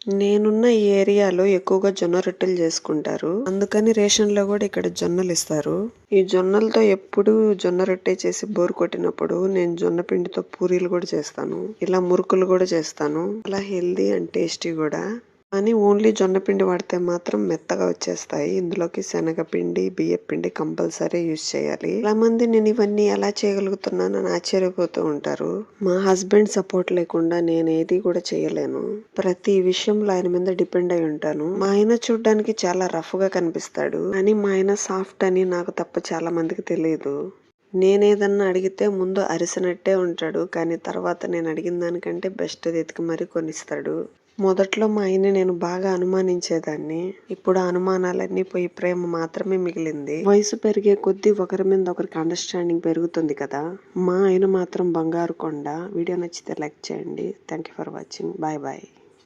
నేనున్న ఈ ఏరియాలో ఎక్కువగా జొన్న రొట్టెలు చేసుకుంటారు. అందుకని రేషన్‌లో గూడా ఇక్కడ జొన్నలిస్తారు. ఈ జొన్నలతో ఎప్పుడూ జొన్న రొట్టె చేసి బోర్ కొట్టినప్పుడు నేను జొన్న పిండితో పూరీలు గూడా చేస్తాను. ఇలా మురుకులు గూడా చేస్తాను. చాలా హెల్తీ అండ్ టేస్టీ గూడా. కానీ ఓన్లీ జొన్న పిండి వాడితే మాత్రం మెత్తగా వచ్చేస్తాయి. ఇందులోకి శనగపిండి, బియ్యపిండి కంపల్సరీ యూజ్ చేయాలి. చాలా మంది నేను ఇవన్నీ ఎలా చేయగలుగుతున్నానని ఆశ్చర్యపోతూ ఉంటారు. మా హస్బెండ్ సపోర్ట్ లేకుండా నేను ఏది కూడా చేయలేను. ప్రతి విషయంలో ఆయన మీద డిపెండ్ అయి ఉంటాను. మా ఆయన చూడ్డానికి చాలా రఫ్ గా కనిపిస్తాడు. కానీ మా ఆయన సాఫ్ట్ అని నాకు తప్ప చాలా మందికి తెలియదు. నేనేదన్నా అడిగితే ముందు అరిసినట్టే ఉంటాడు. కానీ తర్వాత నేను అడిగిన దానికంటే బెస్ట్ ఎతికి మరీ కొనిస్తాడు. మొదట్లో మా ఆయన్ని నేను బాగా అనుమానించేదాన్ని. ఇప్పుడు ఆ అనుమానాలన్నీ పోయి ప్రేమ మాత్రమే మిగిలింది. వయసు పెరిగే కొద్దీ ఒకరి మీద ఒకరికి అండర్స్టాండింగ్ పెరుగుతుంది కదా. మా ఆయన మాత్రం బంగారు కొండ. వీడియో నచ్చితే లైక్ చేయండి. Thank you for watching. Bye bye.